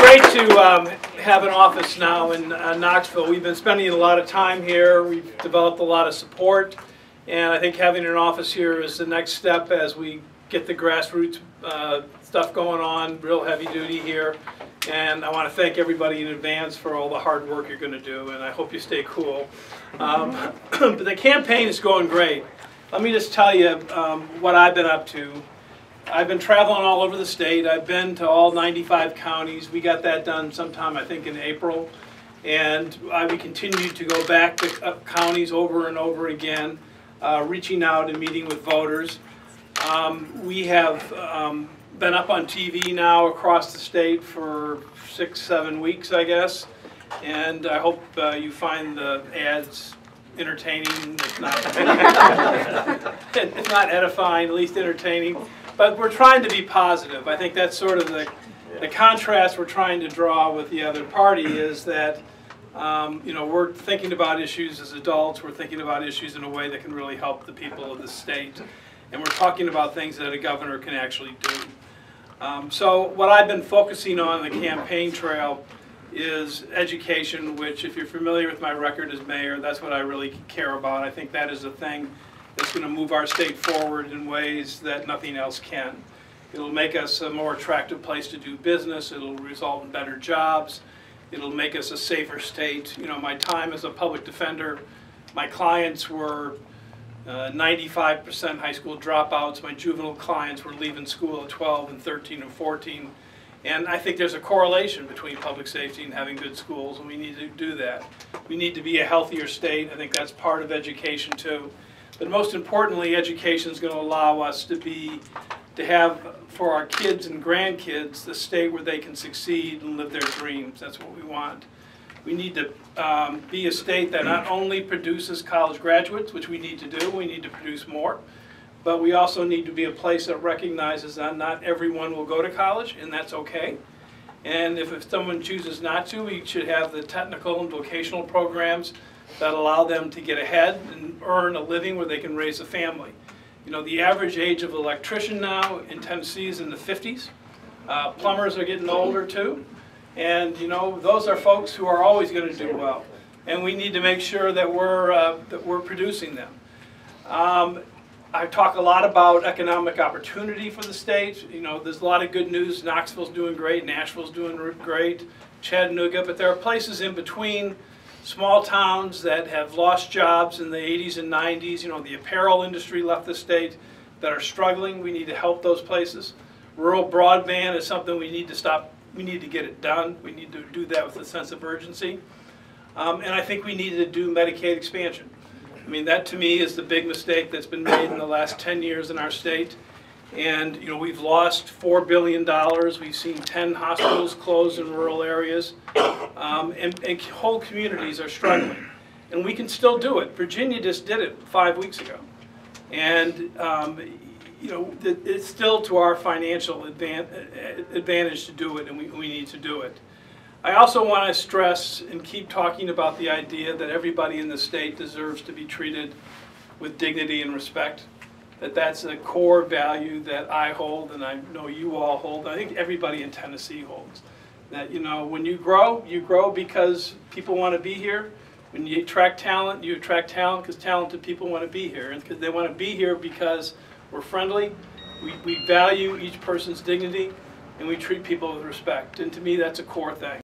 great to have an office now in Knoxville. We've been spending a lot of time here. We've developed a lot of support, and I think having an office here is the next step as we get the grassroots stuff going on, real heavy duty here. And I want to thank everybody in advance for all the hard work you're going to do, and I hope you stay cool. But the campaign is going great. Let me just tell you what I've been up to. I've been traveling all over the state. I've been to all 95 counties. We got that done sometime, I think, in April. And we continue to go back to counties over and over again, reaching out and meeting with voters. We have been up on TV now across the state for 6-7 weeks, I guess. And I hope you find the ads entertaining, if not edifying, at least entertaining. But we're trying to be positive. I think that's sort of the contrast we're trying to draw with the other party is that you know, we're thinking about issues as adults. We're thinking about issues in a way that can really help the people of the state. And we're talking about things that a governor can actually do. So what I've been focusing on the campaign trail is education, which if you're familiar with my record as mayor, that's what I really care about. I think that is a thing that's going to move our state forward in ways that nothing else can. It'll make us a more attractive place to do business. It'll result in better jobs. It'll make us a safer state. You know, my time as a public defender, my clients were 95% high school dropouts. My juvenile clients were leaving school at 12 and 13 and 14. And I think there's a correlation between public safety and having good schools, and we need to do that. We need to be a healthier state. I think that's part of education too. But most importantly, education is going to allow us to have, for our kids and grandkids, the state where they can succeed and live their dreams. That's what we want. We need to be a state that not only produces college graduates, which we need to do, we need to produce more, but we also need to be a place that recognizes that not everyone will go to college, and that's okay. And if someone chooses not to, we should have the technical and vocational programs that allow them to get ahead and earn a living where they can raise a family. You know, the average age of an electrician now in Tennessee is in the 50s. Plumbers are getting older too. And you know, those are folks who are always going to do well. And we need to make sure that we're producing them. I talk a lot about economic opportunity for the state. You know, there's a lot of good news. Knoxville's doing great, Nashville's doing great, Chattanooga, but there are places in between, small towns that have lost jobs in the 80s and 90s. You know, the apparel industry left the state that are struggling. We need to help those places. Rural broadband is something we need to stop. We need to get it done. We need to do that with a sense of urgency. And I think we need to do Medicaid expansion. I mean, that to me is the big mistake that's been made in the last 10 years in our state. And you know, we've lost $4 billion. We've seen 10 hospitals close in rural areas. And whole communities are struggling. And we can still do it. Virginia just did it 5 weeks ago. And you know, it's still to our financial advantage to do it, and we need to do it. I also want to stress and keep talking about the idea that everybody in the state deserves to be treated with dignity and respect. That's a core value that I hold, and I know you all hold. I think everybody in Tennessee holds. That, you know, when you grow because people want to be here. When you attract talent because talented people want to be here, and because they want to be here because we're friendly, we value each person's dignity, and we treat people with respect. And to me, that's a core thing.